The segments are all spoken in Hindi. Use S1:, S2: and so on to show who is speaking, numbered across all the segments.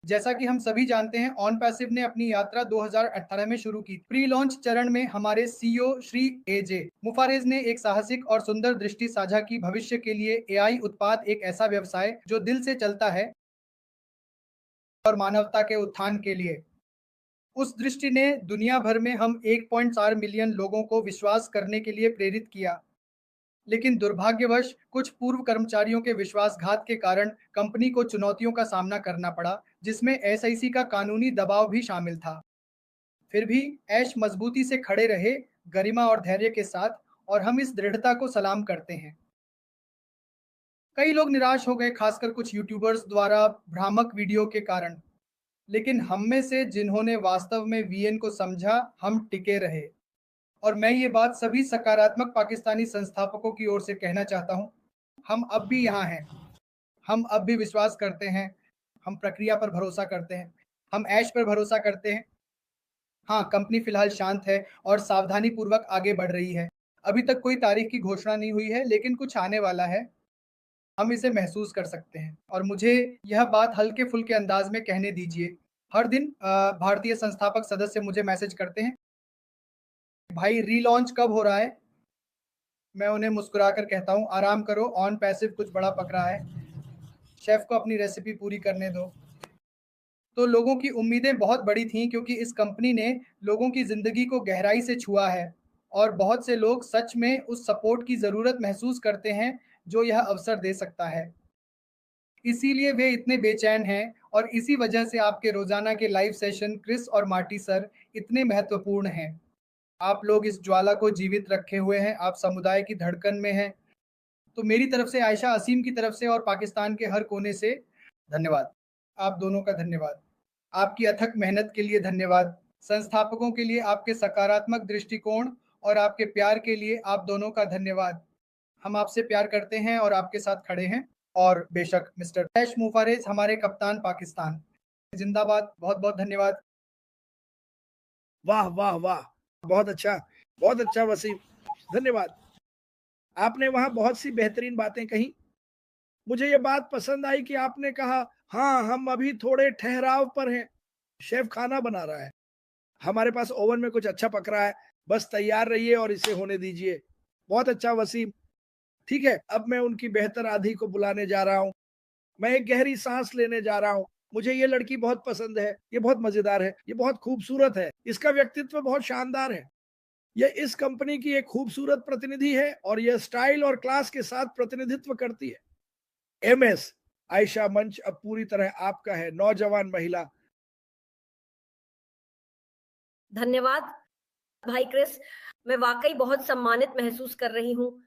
S1: जैसा कि हम सभी जानते हैं, ऑन पैसिव ने अपनी यात्रा 2018 में शुरू की। प्री लॉन्च चरण में हमारे सीईओ श्री एजे मुफारेज ने एक साहसिक और सुंदर दृष्टि साझा की। भविष्य के लिए एआई उत्पाद एक ऐसा व्यवसाय जो दिल से चलता है और मानवता के उत्थान के लिए। उस दृष्टि ने दुनिया भर में हम 1.4 मिलियन लोगों को विश्वास करने के लिए प्रेरित किया। लेकिन दुर्भाग्यवश कुछ पूर्व कर्मचारियों के विश्वासघात के कारण कंपनी को चुनौतियों का सामना करना पड़ा, जिसमें एसआईसी का कानूनी दबाव भी शामिल था। फिर भी ऐश मजबूती से खड़े रहे, गरिमा और धैर्य के साथ, और हम इस दृढ़ता को सलाम करते हैं। कई लोग निराश हो गए, खासकर कुछ यूट्यूबर्स द्वारा भ्रामक वीडियो के कारण। लेकिन हम में से जिन्होंने वास्तव में वीएन को समझा, हम टिके रहे। और मैं ये बात सभी सकारात्मक पाकिस्तानी संस्थापकों की ओर से कहना चाहता हूँ, हम अब भी यहाँ हैं। हम अब भी विश्वास करते हैं, हम प्रक्रिया पर भरोसा करते हैं, हम ऐश पर भरोसा करते हैं। हाँ, कंपनी फिलहाल शांत है और सावधानीपूर्वक आगे बढ़ रही है। अभी तक कोई तारीख की घोषणा नहीं हुई है, लेकिन कुछ आने वाला है। हम इसे महसूस कर सकते हैं और मुझे यह बात हल्के-फुल्के अंदाज में कहने दीजिए। हर दिन भारतीय संस्थापक सदस्य मुझे मैसेज करते हैं, "भाई रीलॉन्च कब हो रहा है?" मैं उन्हें मुस्कुराकर कहता हूँ, "आराम करो, ऑन पैसिव कुछ बड़ा पक रहा है। शेफ को अपनी रेसिपी पूरी करने दो।" तो लोगों की उम्मीदें बहुत बड़ी थीं, क्योंकि इस कंपनी ने लोगों की ज़िंदगी को गहराई से छुआ है और बहुत से लोग सच में उस सपोर्ट की ज़रूरत महसूस करते हैं, जो यह अवसर दे सकता है। इसीलिए वे इतने बेचैन हैं और इसी वजह से आपके रोज़ाना के लाइव सेशन क्रिस और मार्टी सर इतने महत्वपूर्ण हैं। आप लोग इस ज्वाला को जीवित रखे हुए हैं, आप समुदाय की धड़कन में हैं। तो मेरी तरफ से, आयशा असीम की तरफ से और पाकिस्तान के हर कोने से धन्यवाद। आप दोनों का धन्यवाद। आपकी अथक मेहनत के लिए धन्यवाद। संस्थापकों के लिए आपके सकारात्मक दृष्टिकोण और आपके प्यार के लिए आप दोनों का धन्यवाद। हम आपसे प्यार करते हैं और आपके साथ खड़े हैं। और बेशक मिस्टर ऐश मुफारेज, हमारे कप्तान पाकिस्तान जिंदाबाद। बहुत-बहुत धन्यवाद।
S2: वाह वाह वाह, बहुत अच्छा वसीम, धन्यवाद। आपने वहां बहुत सी बेहतरीन बातें कही। मुझे ये बात पसंद आई कि आपने कहा, हाँ हम अभी थोड़े ठहराव पर हैं, शेफ खाना बना रहा है, हमारे पास ओवन में कुछ अच्छा पक रहा है, बस तैयार रहिए और इसे होने दीजिए। बहुत अच्छा वसीम। ठीक है, अब मैं उनकी बेहतर आधी को बुलाने जा रहा हूँ। मैं एक गहरी सांस लेने जा रहा हूँ। मुझे ये लड़की बहुत पसंद है, ये बहुत मजेदार है, ये बहुत खूबसूरत है, इसका व्यक्तित्व बहुत शानदार है। ये इस कंपनी की एक खूबसूरत प्रतिनिधि है और यह स्टाइल और क्लास के साथ प्रतिनिधित्व करती है। एमएस आयशा, मंच अब पूरी तरह आपका है, नौजवान महिला।
S3: धन्यवाद भाई क्रिस, मैं वाकई बहुत सम्मानित महसूस कर रही हूँ।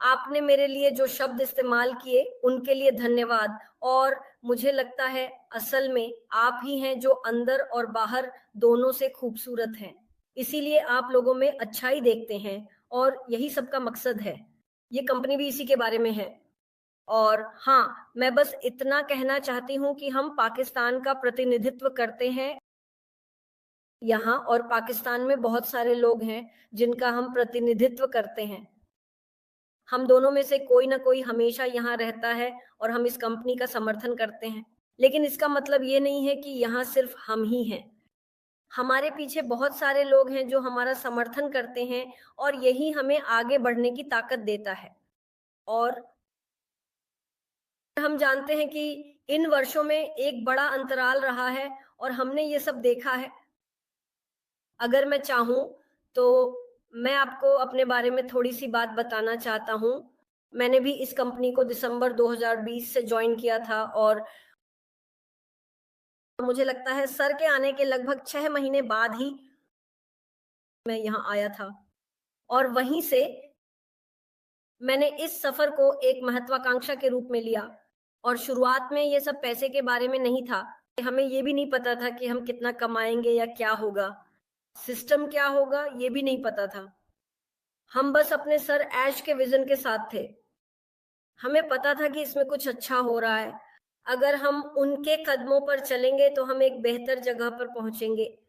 S3: आपने मेरे लिए जो शब्द इस्तेमाल किए उनके लिए धन्यवाद। और मुझे लगता है असल में आप ही हैं जो अंदर और बाहर दोनों से खूबसूरत हैं। इसीलिए आप लोगों में अच्छाई देखते हैं और यही सबका मकसद है। ये कंपनी भी इसी के बारे में है। और हाँ, मैं बस इतना कहना चाहती हूँ कि हम पाकिस्तान का प्रतिनिधित्व करते हैं यहाँ, और पाकिस्तान में बहुत सारे लोग हैं जिनका हम प्रतिनिधित्व करते हैं। हम दोनों में से कोई ना कोई हमेशा यहाँ रहता है और हम इस कंपनी का समर्थन करते हैं। लेकिन इसका मतलब ये नहीं है कि यहाँ सिर्फ हम ही हैं। हमारे पीछे बहुत सारे लोग हैं जो हमारा समर्थन करते हैं और यही हमें आगे बढ़ने की ताकत देता है। और हम जानते हैं कि इन वर्षों में एक बड़ा अंतराल रहा है और हमने ये सब देखा है। अगर मैं चाहूँ तो मैं आपको अपने बारे में थोड़ी-सी बात बताना चाहता हूँ। मैंने भी इस कंपनी को दिसंबर 2020 से जॉइन किया था और मुझे लगता है सर के आने के लगभग 6 महीने बाद ही मैं यहाँ आया था। और वहीं से मैंने इस सफ़र को एक महत्वाकांक्षा के रूप में लिया। और शुरुआत में ये सब पैसे के बारे में नहीं था। हमें ये भी नहीं पता था कि हम कितना कमाएँगे या क्या होगा। सिस्टम क्या होगा ये भी नहीं पता था। हम बस अपने सर ऐश के विजन के साथ थे। हमें पता था कि इसमें कुछ अच्छा हो रहा है। अगर हम उनके कदमों पर चलेंगे तो हम एक बेहतर जगह पर पहुंचेंगे।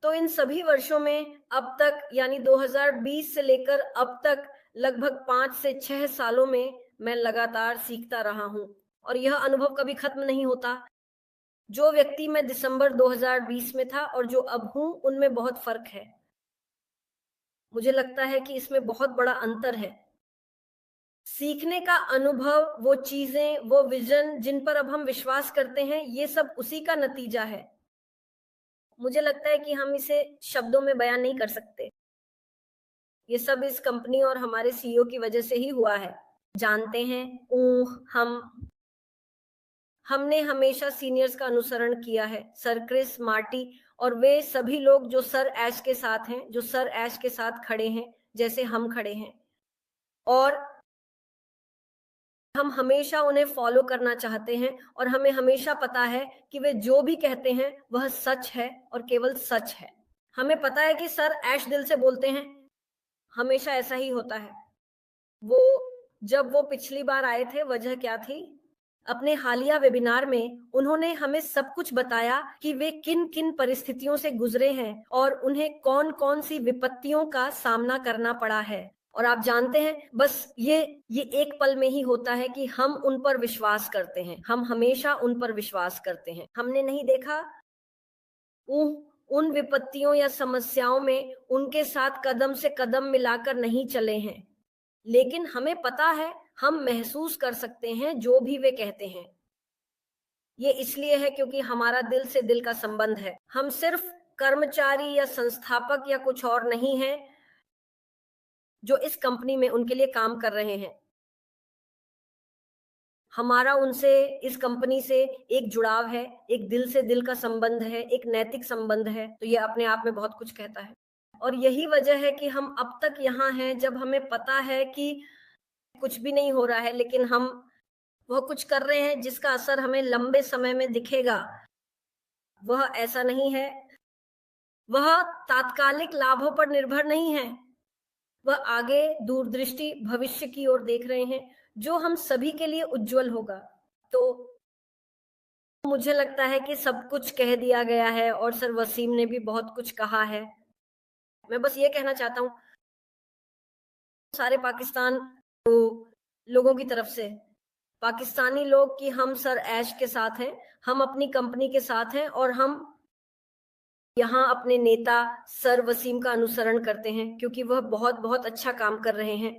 S3: तो इन सभी वर्षों में अब तक, यानी 2020 से लेकर अब तक, लगभग 5 से 6 सालों में मैं लगातार सीखता रहा हूँ और यह अनुभव कभी खत्म नहीं होता। जो व्यक्ति मैं दिसंबर 2020 में था और जो अब हूं, उनमें बहुत फर्क है। मुझे लगता है कि इसमें बहुत बड़ा अंतर है। सीखने का अनुभव, वो चीजें, वो विजन जिन पर अब हम विश्वास करते हैं, ये सब उसी का नतीजा है। मुझे लगता है कि हम इसे शब्दों में बयान नहीं कर सकते। ये सब इस कंपनी और हमारे सीईओ की वजह से ही हुआ है। जानते हैं, हमने हमेशा सीनियर्स का अनुसरण किया है, सर क्रिस, मार्टी और वे सभी लोग जो सर ऐश के साथ हैं, जो सर ऐश के साथ खड़े हैं, जैसे हम खड़े हैं, और हम हमेशा उन्हें फॉलो करना चाहते हैं और हमें हमेशा पता है कि वे जो भी कहते हैं वह सच है और केवल सच है। हमें पता है कि सर ऐश दिल से बोलते हैं, हमेशा ऐसा ही होता है। जब वो पिछली बार आए थे, वजह क्या थी? अपने हालिया वेबिनार में उन्होंने हमें सब कुछ बताया कि वे किन किन परिस्थितियों से गुजरे हैं और उन्हें कौन कौन सी विपत्तियों का सामना करना पड़ा है। और आप जानते हैं, बस ये एक पल में ही होता है कि हम उन पर विश्वास करते हैं। हम हमेशा उन पर विश्वास करते हैं। हमने नहीं देखा उन विपत्तियों या समस्याओं में उनके साथ कदम से कदम मिलाकर नहीं चले हैं, लेकिन हमें पता है, हम महसूस कर सकते हैं जो भी वे कहते हैं। ये इसलिए है क्योंकि हमारा दिल से दिल का संबंध है। हम सिर्फ कर्मचारी या संस्थापक या कुछ और नहीं हैं जो इस कंपनी में उनके लिए काम कर रहे हैं। हमारा उनसे, इस कंपनी से एक जुड़ाव है, एक दिल से दिल का संबंध है, एक नैतिक संबंध है। तो ये अपने आप में बहुत कुछ कहता है। और यही वजह है कि हम अब तक यहाँ हैं, जब हमें पता है कि कुछ भी नहीं हो रहा है, लेकिन हम वह कुछ कर रहे हैं जिसका असर हमें लंबे समय में दिखेगा। वह ऐसा नहीं है, वह तात्कालिक लाभों पर निर्भर नहीं है, वह आगे दूरदृष्टि भविष्य की ओर देख रहे हैं, जो हम सभी के लिए उज्जवल होगा। तो मुझे लगता है कि सब कुछ कह दिया गया है और सर वसीम ने भी बहुत कुछ कहा है। मैं बस ये कहना चाहता हूँ सारे पाकिस्तान लोगों की तरफ से, पाकिस्तानी लोग, कि हम सर ऐश के साथ हैं, हम अपनी कंपनी के साथ हैं और हम यहाँ अपने नेता सर वसीम का अनुसरण करते हैं क्योंकि वह बहुत बहुत अच्छा काम कर रहे हैं।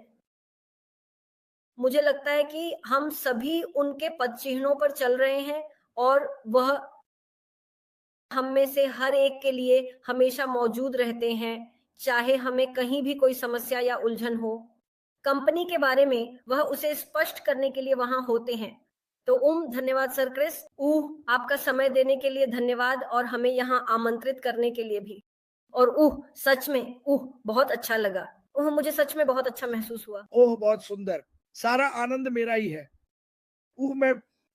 S3: मुझे लगता है कि हम सभी उनके पदचिह्नों पर चल रहे हैं और वह हम में से हर एक के लिए हमेशा मौजूद रहते हैं, चाहे हमें कहीं भी कोई समस्या या उलझन हो। कंपनी के बारे में वह उसे स्पष्ट करने के लिए वहां होते हैं। तो धन्यवाद सर क्रिस। आपका समय देने के लिए धन्यवाद और हमें यहाँ आमंत्रित करने के लिए भी। और सच में बहुत अच्छा लगा। मुझे सच में बहुत अच्छा महसूस हुआ।
S2: बहुत सुंदर। सारा आनंद मेरा ही है।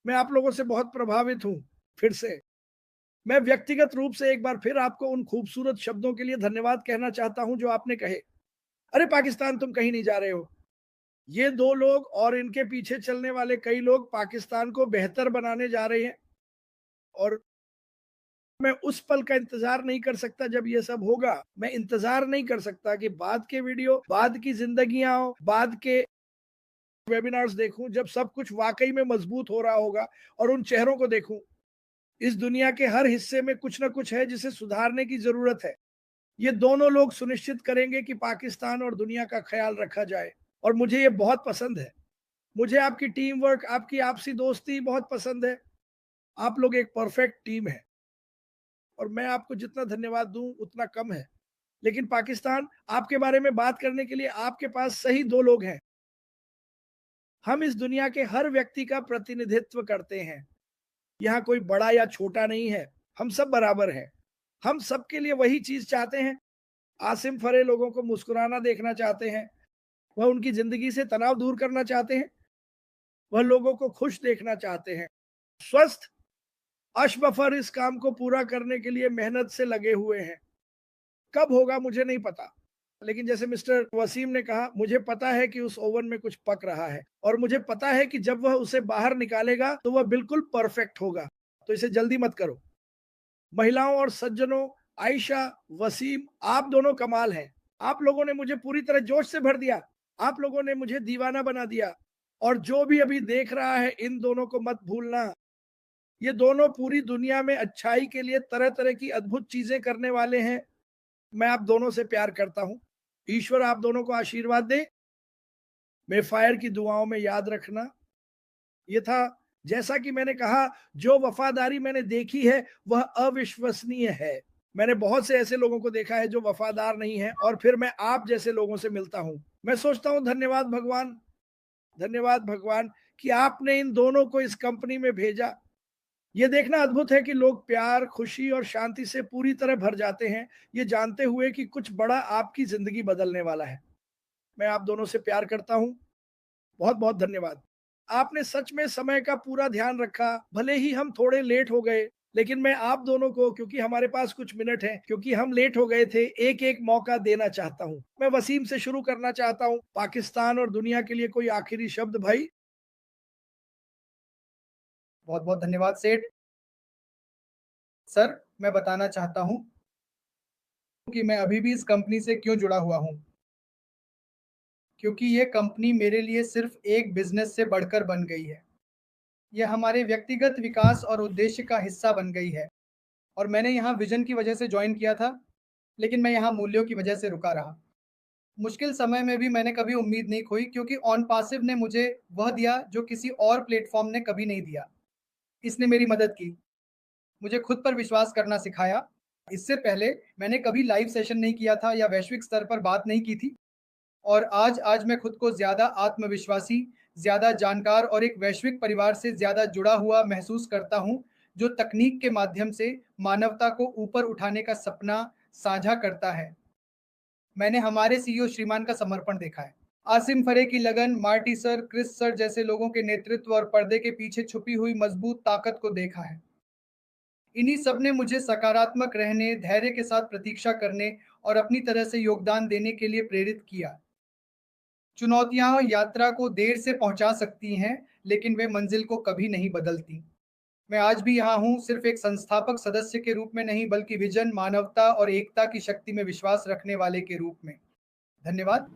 S2: मैं आप लोगों से बहुत प्रभावित हूँ। फिर से मैं व्यक्तिगत रूप से एक बार फिर आपको उन खूबसूरत शब्दों के लिए धन्यवाद कहना चाहता हूं जो आपने कहे। अरे पाकिस्तान, तुम कहीं नहीं जा रहे हो। ये 2 लोग और इनके पीछे चलने वाले कई लोग पाकिस्तान को बेहतर बनाने जा रहे हैं और मैं उस पल का इंतजार नहीं कर सकता जब ये सब होगा। मैं इंतजार नहीं कर सकता कि बाद के वीडियो, बाद की जिंदगियां हो, बाद के वेबिनार्स देखूं जब सब कुछ वाकई में मजबूत हो रहा होगा और उन चेहरों को देखूं। इस दुनिया के हर हिस्से में कुछ ना कुछ है जिसे सुधारने की जरूरत है। ये दोनों लोग सुनिश्चित करेंगे कि पाकिस्तान और दुनिया का ख्याल रखा जाए और मुझे ये बहुत पसंद है। मुझे आपकी टीम वर्क, आपकी आपसी दोस्ती बहुत पसंद है। आप लोग एक परफेक्ट टीम है और मैं आपको जितना धन्यवाद दूं उतना कम है। लेकिन पाकिस्तान, आपके बारे में बात करने के लिए आपके पास सही 2 लोग हैं। हम इस दुनिया के हर व्यक्ति का प्रतिनिधित्व करते हैं। यहाँ कोई बड़ा या छोटा नहीं है, हम सब बराबर हैं। हम सबके लिए वही चीज चाहते हैं। आसिम फरे लोगों को मुस्कुराना देखना चाहते हैं, वह उनकी जिंदगी से तनाव दूर करना चाहते हैं, वह लोगों को खुश देखना चाहते हैं, स्वस्थ। अशबफर इस काम को पूरा करने के लिए मेहनत से लगे हुए हैं। कब होगा मुझे नहीं पता, लेकिन जैसे मिस्टर वसीम ने कहा, मुझे पता है कि उस ओवन में कुछ पक रहा है और मुझे पता है कि जब वह उसे बाहर निकालेगा तो वह बिल्कुल परफेक्ट होगा। तो इसे जल्दी मत करो। महिलाओं और सज्जनों, आयशा, वसीम, आप दोनों कमाल हैं। आप लोगों ने मुझे पूरी तरह जोश से भर दिया। आप लोगों ने मुझे दीवाना बना दिया। और जो भी अभी देख रहा है, इन दोनों को मत भूलना। ये दोनों पूरी दुनिया में अच्छाई के लिए तरह तरह की अद्भुत चीजें करने वाले हैं। मैं आप दोनों से प्यार करता हूं। ईश्वर आप दोनों को आशीर्वाद दे। मे फायर की दुआओं में याद रखना। ये था, जैसा कि मैंने कहा, जो वफादारी मैंने देखी है वह अविश्वसनीय है। मैंने बहुत से ऐसे लोगों को देखा है जो वफादार नहीं है, और फिर मैं आप जैसे लोगों से मिलता हूं। मैं सोचता हूं धन्यवाद भगवान, धन्यवाद भगवान कि आपने इन दोनों को इस कंपनी में भेजा। ये देखना अद्भुत है कि लोग प्यार, खुशी और शांति से पूरी तरह भर जाते हैं, ये जानते हुए कि कुछ बड़ा आपकी जिंदगी बदलने वाला है। मैं आप दोनों से प्यार करता हूं। बहुत बहुत धन्यवाद। आपने सच में समय का पूरा ध्यान रखा। भले ही हम थोड़े लेट हो गए, लेकिन मैं आप दोनों को, क्योंकि हमारे पास कुछ मिनट हैं, क्योंकि हम लेट हो गए थे, एक एक मौका देना चाहता हूं। मैं वसीम से शुरू करना चाहता हूं। पाकिस्तान और दुनिया के लिए कोई आखिरी शब्द भाई?
S1: बहुत बहुत धन्यवाद सेठ। सर, मैं बताना चाहता हूं कि मैं अभी भी इस कंपनी से क्यों जुड़ा हुआ हूं। क्योंकि ये कंपनी मेरे लिए सिर्फ एक बिजनेस से बढ़कर बन गई है। यह हमारे व्यक्तिगत विकास और उद्देश्य का हिस्सा बन गई है। और मैंने यहाँ विजन की वजह से ज्वाइन किया था, लेकिन मैं यहाँ मूल्यों की वजह से रुका रहा। मुश्किल समय में भी मैंने कभी उम्मीद नहीं खोई, क्योंकि ऑन पासिव ने मुझे वह दिया जो किसी और प्लेटफॉर्म ने कभी नहीं दिया। इसने मेरी मदद की, मुझे खुद पर विश्वास करना सिखाया। इससे पहले मैंने कभी लाइव सेशन नहीं किया था या वैश्विक स्तर पर बात नहीं की थी। और आज मैं खुद को ज़्यादा आत्मविश्वासी, ज़्यादा जानकार और एक वैश्विक परिवार से ज़्यादा जुड़ा हुआ महसूस करता हूँ, जो तकनीक के माध्यम से मानवता को ऊपर उठाने का सपना साझा करता है। मैंने हमारे सीईओ श्रीमान का समर्पण देखा है। आसिम फरे की लगन, मार्टी सर, क्रिस सर जैसे लोगों के नेतृत्व और पर्दे के पीछे छुपी हुई मजबूत ताकत को देखा है। इन्हीं सब ने मुझे सकारात्मक रहने, धैर्य के साथ प्रतीक्षा करने और अपनी तरह से योगदान देने के लिए प्रेरित किया। चुनौतियां यात्रा को देर से पहुंचा सकती हैं, लेकिन वे मंजिल को कभी नहीं बदलती। मैं आज भी यहाँ हूँ, सिर्फ एक संस्थापक सदस्य के रूप में नहीं, बल्कि विजन, मानवता और एकता की शक्ति में विश्वास रखने वाले के रूप में। धन्यवाद।